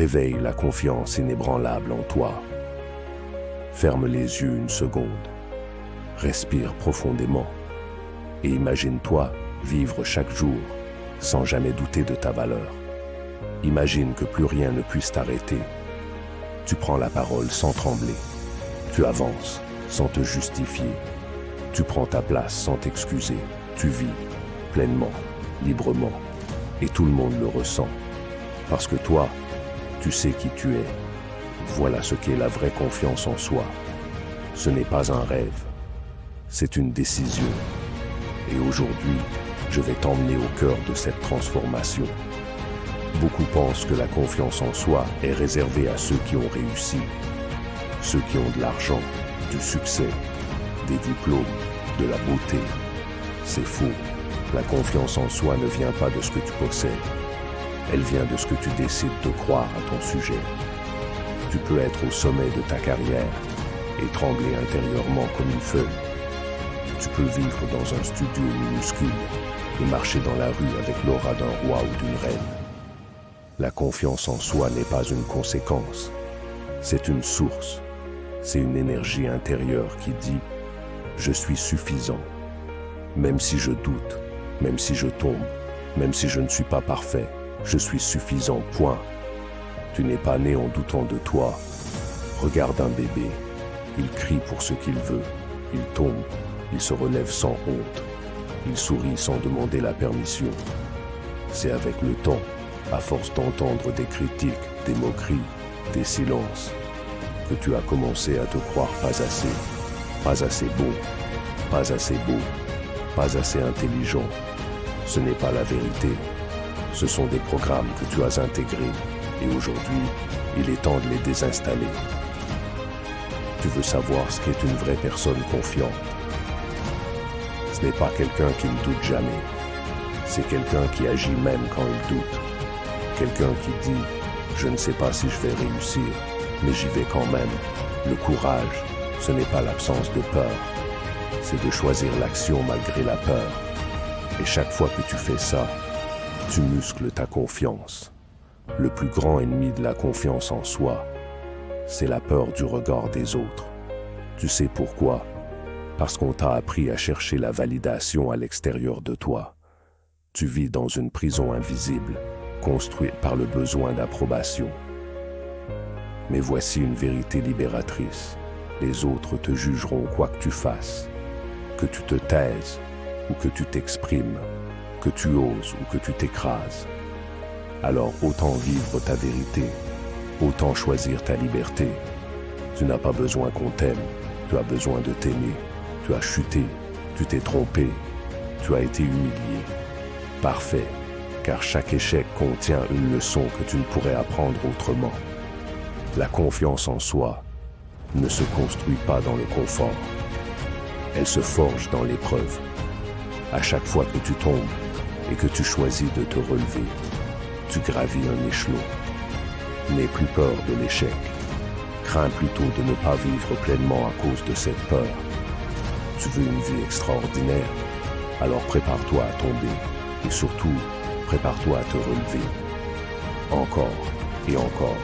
Réveille la confiance inébranlable en toi. Ferme les yeux une seconde. Respire profondément et imagine-toi vivre chaque jour sans jamais douter de ta valeur. Imagine que plus rien ne puisse t'arrêter. Tu prends la parole sans trembler. Tu avances sans te justifier. Tu prends ta place sans t'excuser. Tu vis pleinement, librement. Et tout le monde le ressent. Parce que toi, tu sais qui tu es. Voilà ce qu'est la vraie confiance en soi. Ce n'est pas un rêve. C'est une décision. Et aujourd'hui, je vais t'emmener au cœur de cette transformation. Beaucoup pensent que la confiance en soi est réservée à ceux qui ont réussi, ceux qui ont de l'argent, du succès, des diplômes, de la beauté. C'est faux. La confiance en soi ne vient pas de ce que tu possèdes. Elle vient de ce que tu décides de croire à ton sujet. Tu peux être au sommet de ta carrière et trembler intérieurement comme une feuille. Tu peux vivre dans un studio minuscule et marcher dans la rue avec l'aura d'un roi ou d'une reine. La confiance en soi n'est pas une conséquence, c'est une source. C'est une énergie intérieure qui dit « Je suis suffisant ». Même si je doute, même si je tombe, même si je ne suis pas parfait, je suis suffisant, point. Tu n'es pas né en doutant de toi. Regarde un bébé, il crie pour ce qu'il veut, il tombe, il se relève sans honte, il sourit sans demander la permission. C'est avec le temps, à force d'entendre des critiques, des moqueries, des silences, que tu as commencé à te croire pas assez beau, pas assez beau, pas assez intelligent. Ce n'est pas la vérité. Ce sont des programmes que tu as intégrés et aujourd'hui, il est temps de les désinstaller. Tu veux savoir ce qu'est une vraie personne confiante. Ce n'est pas quelqu'un qui ne doute jamais. C'est quelqu'un qui agit même quand il doute. Quelqu'un qui dit « Je ne sais pas si je vais réussir, mais j'y vais quand même ». Le courage, ce n'est pas l'absence de peur. C'est de choisir l'action malgré la peur. Et chaque fois que tu fais ça, tu muscles ta confiance. Le plus grand ennemi de la confiance en soi, c'est la peur du regard des autres. Tu sais pourquoi? Parce qu'on t'a appris à chercher la validation à l'extérieur de toi. Tu vis dans une prison invisible, construite par le besoin d'approbation. Mais voici une vérité libératrice. Les autres te jugeront quoi que tu fasses. Que tu te taises ou que tu t'exprimes, que tu oses ou que tu t'écrases. Alors autant vivre ta vérité, autant choisir ta liberté. Tu n'as pas besoin qu'on t'aime, tu as besoin de t'aimer. Tu as chuté, tu t'es trompé, tu as été humilié. Parfait, car chaque échec contient une leçon que tu ne pourrais apprendre autrement. La confiance en soi ne se construit pas dans le confort. Elle se forge dans l'épreuve. À chaque fois que tu tombes et que tu choisis de te relever, tu gravis un échelon. N'aie plus peur de l'échec. Crains plutôt de ne pas vivre pleinement à cause de cette peur. Tu veux une vie extraordinaire? Alors prépare-toi à tomber et surtout, prépare-toi à te relever. Encore et encore.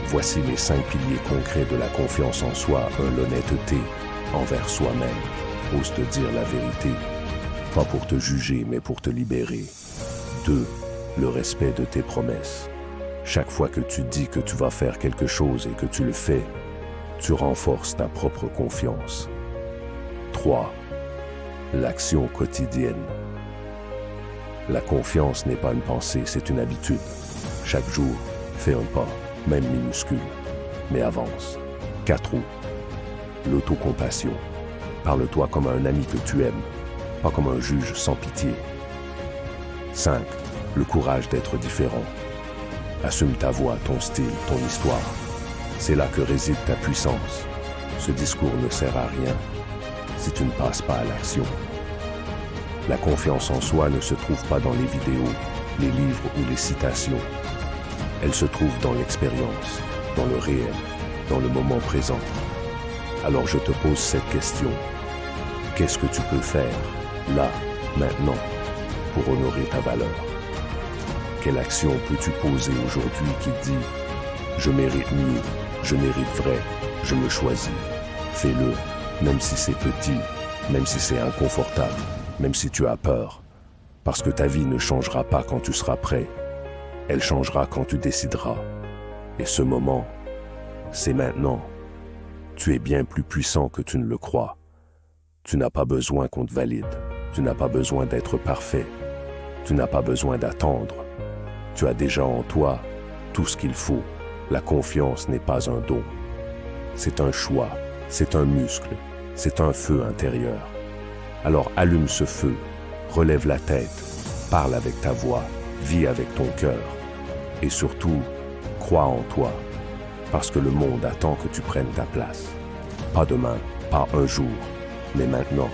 Voici les 5 piliers concrets de la confiance en soi. 1. L'honnêteté envers soi-même. Ose te dire la vérité, pas pour te juger, mais pour te libérer. 2. Le respect de tes promesses. Chaque fois que tu dis que tu vas faire quelque chose et que tu le fais, tu renforces ta propre confiance. 3. L'action quotidienne. La confiance n'est pas une pensée, c'est une habitude. Chaque jour, fais un pas, même minuscule, mais avance. 4. L'autocompassion. Parle-toi comme un ami que tu aimes, pas comme un juge sans pitié. 5. Le courage d'être différent. Assume ta voix, ton style, ton histoire. C'est là que réside ta puissance. Ce discours ne sert à rien si tu ne passes pas à l'action. La confiance en soi ne se trouve pas dans les vidéos, les livres ou les citations. Elle se trouve dans l'expérience, dans le réel, dans le moment présent. Alors je te pose cette question. Qu'est-ce que tu peux faire, là, maintenant, pour honorer ta valeur? Quelle action peux-tu poser aujourd'hui qui dit « Je mérite mieux, je mérite vrai, je me choisis. Fais-le, même si c'est petit, même si c'est inconfortable, même si tu as peur. Parce que ta vie ne changera pas quand tu seras prêt. Elle changera quand tu décideras. Et ce moment, c'est maintenant. Tu es bien plus puissant que tu ne le crois. Tu n'as pas besoin qu'on te valide. Tu n'as pas besoin d'être parfait. Tu n'as pas besoin d'attendre. Tu as déjà en toi tout ce qu'il faut. La confiance n'est pas un don. C'est un choix, c'est un muscle, c'est un feu intérieur. Alors allume ce feu, relève la tête, parle avec ta voix, vis avec ton cœur. Et surtout, crois en toi, parce que le monde attend que tu prennes ta place. Pas demain, pas un jour, mais maintenant.